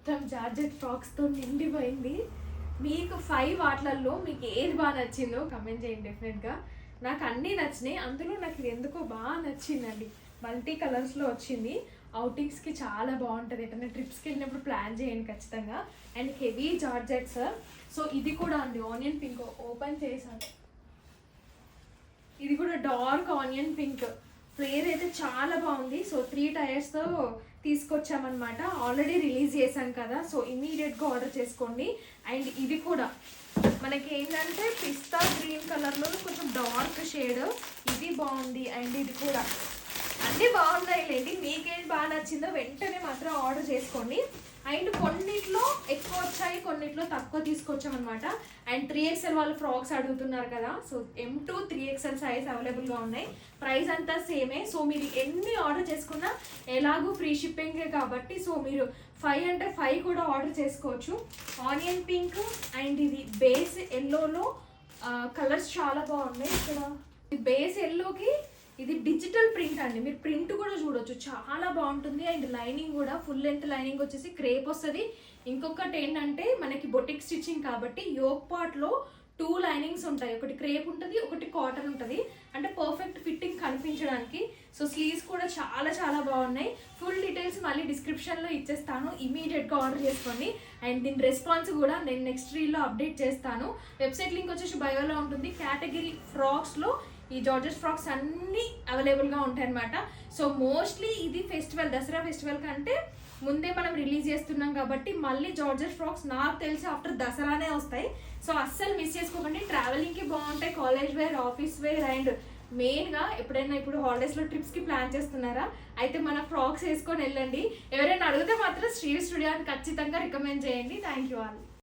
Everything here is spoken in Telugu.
మొత్తం జార్జెట్ ఫ్రాక్స్తో నిండిపోయింది. మీకు 5 వాటిలలో మీకు ఏది బాగా నచ్చిందో కమెంట్ చేయండి డెఫినెట్గా. నాకు అన్నీ నచ్చినాయి, అందులో నాకు ఇది ఎందుకో బాగా నచ్చిందండి. మల్టీ కలర్స్లో వచ్చింది. అవుటింగ్స్కి చాలా బాగుంటుంది, ఎటన్నా ట్రిప్స్కి వెళ్ళినప్పుడు ప్లాన్ చేయండి ఖచ్చితంగా. And heavy georgettes. సో ఇది కూడా అండి ఆనియన్ పింక్ ఓపెన్ చేశాను. ఇది కూడా డార్క్ ఆనియన్ పింక్. ఫ్లేర్ అయితే చాలా బాగుంది. సో 3 టైర్స్తో తీసుకొచ్చామన్నమాట. ఆల్రెడీ రిలీజ్ చేశాం కదా, సో ఇమీడియట్గా ఆర్డర్ చేసుకోండి. అండ్ ఇది కూడా మనకి ఏంటంటే పిస్తా గ్రీన్ కలర్లో కొంచెం డార్క్ షేడ్, ఇది బాగుంది. అండ్ ఇది కూడా అన్నీ బాగున్నాయి లేండి. మీకేం బాగా నచ్చిందో వెంటనే మాత్రం ఆర్డర్ చేసుకోండి. అండ్ కొన్నిట్లో ఎక్కువ వచ్చాయి, కొన్నిట్లో తక్కువ తీసుకొచ్చామన్నమాట. అండ్ 3XL వాళ్ళు ఫ్రాక్స్ అడుగుతున్నారు కదా, సో M2 3XL సైజ్ అవైలబుల్గా ఉన్నాయి. ప్రైస్ అంతా సేమే. సో మీరు ఎన్ని ఆర్డర్ చేసుకున్నా ఎలాగూ ఫ్రీ షిప్పింగే కాబట్టి, సో మీరు 5 అంటే 5 కూడా ఆర్డర్ చేసుకోవచ్చు. ఆనియన్ పింక్ అండ్ ఇది బేస్ ఎల్లోలో కలర్స్ చాలా బాగున్నాయి. ఇక్కడ బేస్ ఎల్లోకి ఇది డిజిటల్ ప్రింట్ అండి, మీరు ప్రింట్ కూడా చూడొచ్చు, చాలా బాగుంటుంది. అండ్ లైనింగ్ కూడా ఫుల్ లెంత్ లైనింగ్ వచ్చేసి క్రేప్ వస్తుంది. ఇంకొకటి ఏంటంటే మనకి బొటిక్ స్టిచ్చింగ్ కాబట్టి యోక్ పార్ట్లో 2 లైనింగ్స్ ఉంటాయి, ఒకటి క్రేప్ ఉంటుంది, ఒకటి కాటన్ ఉంటుంది, అంటే పర్ఫెక్ట్ ఫిట్టింగ్ కనిపించడానికి. సో స్లీవ్స్ కూడా చాలా చాలా బాగున్నాయి. ఫుల్ డీటెయిల్స్ మళ్ళీ డిస్క్రిప్షన్లో ఇచ్చేస్తాను, ఇమీడియట్గా ఆర్డర్ చేసుకోండి. అండ్ దీని రెస్పాన్స్ కూడా నేను నెక్స్ట్ రీల్లో అప్డేట్ చేస్తాను. వెబ్సైట్ లింక్ వచ్చేసి బయోలో ఉంటుంది. కేటగిరీ ఫ్రాక్స్లో ఈ జార్జెట్ ఫ్రాక్స్ అన్నీ అవైలబుల్గా ఉంటాయన్నమాట. సో మోస్ట్లీ ఇది ఫెస్టివల్, దసరా ఫెస్టివల్ కంటే ముందే మనం రిలీజ్ చేస్తున్నాం కాబట్టి మళ్ళీ జార్జెట్ ఫ్రాక్స్ నాకు తెలిసి ఆఫ్టర్ దసరానే వస్తాయి. సో అస్సలు మిస్ చేసుకోకండి. ట్రావెలింగ్కి బాగుంటాయి, college wear, office wear. And మెయిన్గా ఎప్పుడైనా ఇప్పుడు హాలిడేస్లో ట్రిప్స్కి ప్లాన్ చేస్తున్నారా అయితే మన ఫ్రాక్స్ వేసుకొని వెళ్ళండి. ఎవరైనా అడిగితే మాత్రం శ్రీ స్టూడియో అని ఖచ్చితంగా రికమెండ్ చేయండి. Thank you all.